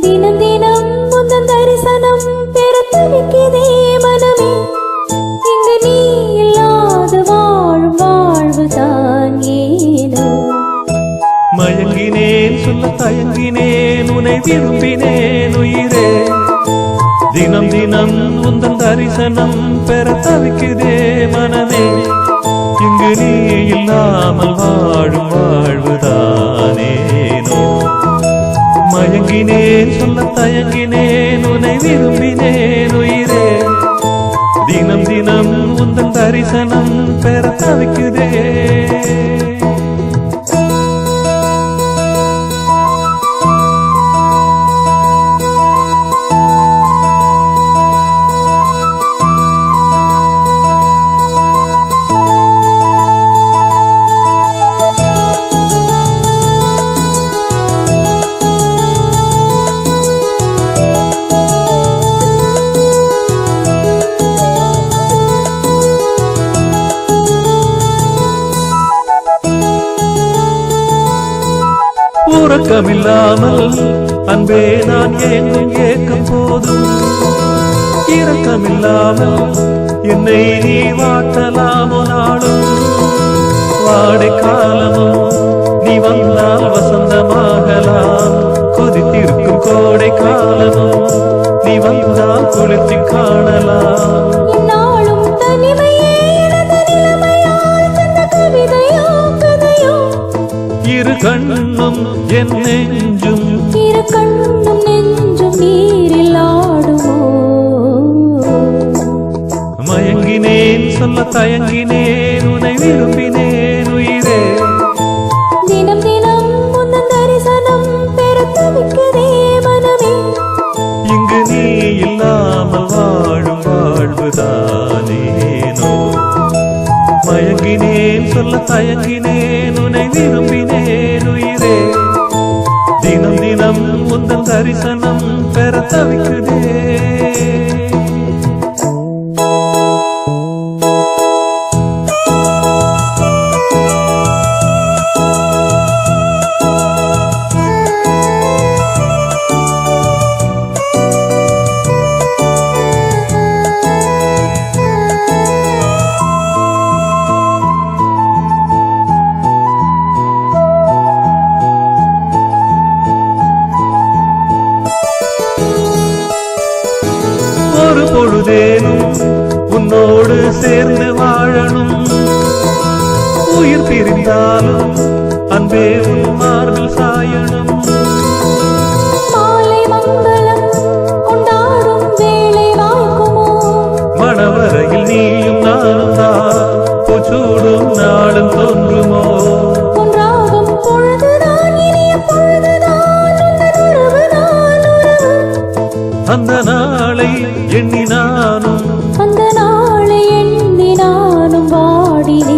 தினம் தினம் உந்தன் தரிசனம் பெற தவிக்குதே மனமே. இங்கு நீ இல்லாது வாழும் வாழ்வுதான் ஏனோ. மயங்கினேன் சொல்ல தயங்கினேன் உன்னை விரும்பினேன் உயிரே. தினம் தினம் உந்தன் தரிசனம் பெற தவிக்குதே மனமே. இங்கு நீ இல்லாமல் வாழும் வாழ்வுதானேனோ. மயங்கினேன் சொல்ல தயங்கினேன் உன்னை விரும்பினேன் உயிரே. தினம் தினம் உந்தன் தரிசனம் பெற தவிக்குதே. உறக்கமில்லாமல் அன்பே நான் ஏங்கும் ஏக்கம் போதும். இரக்கமில்லாமல் என்னை நீ வாட்டலாமோ நாளும். வாடை காலமும் நீ வந்தால் வசந்தமாகலாம். கொதித்திருக்கும் கோடை காலமும் நீ வந்தால் குளிர்ச்சி காணலாம். இரு கண்ணும் என் நெஞ்சும் இரு கண்ணும் நெஞ்சும் நீரில் ஆடுமோ. மயங்கினேன் சொல்ல தயங்கினேன் உன்னை விரும்பினேன் உயிரே. தினம் தினம் உந்தன் தரிசனம் பெற தவிக்குதே மனமே. இங்கு நீ இல்லாமல் வாழும் வாழ்வுதானேனோ. மயங்கினேன் சொல்ல தயங்கினேன் உன்னை விரும்பினேன் உயிரே. தினம் தினம் உந்தன் தரிசனம் பெற தவிக்குதே. ஒரு பொழுதேனும் உன்னோடு சேர்ந்து வாழணும். உயிர் பிரிந்தாலும் அன்பே உன் மார்பில் சாயணும். மாலை மங்களம் கொண்டாடும் வேளை வாய்க்குமோ. மணவரையில் நீயும் நானும் தான் பூச்சூடும் நாளும் தோன்றுமோ. ஒன்றாகும் பொழுதுதான் இனிய பொழுதுதான் உந்தன் உறவுதான் உறவு. அந்த நாளை எண்ணி நானும் அந்த நாளை எண்ணி நானும் வாடினேன்.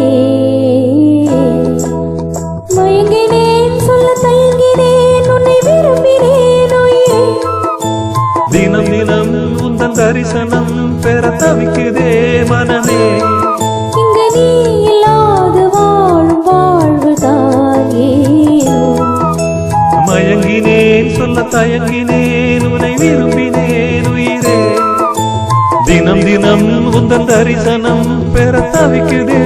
மயங்கினேன் சொல்ல தயங்கினேன் உன்னை விரும்பினேன் உயிரே. தினம் தினம் உந்தன் தரிசனம் பெற தவிக்குதே மனமே. இங்கு நீ இல்லாது வாழும் வாழ்வுதான் ஏனோ. மயங்கினேன் சொல்ல தயங்கினேன் உன்னை விரும்பினேன் உயிரே. தினம் தினம் உந்தன் தரிசனம் பெற தவிக்குதே.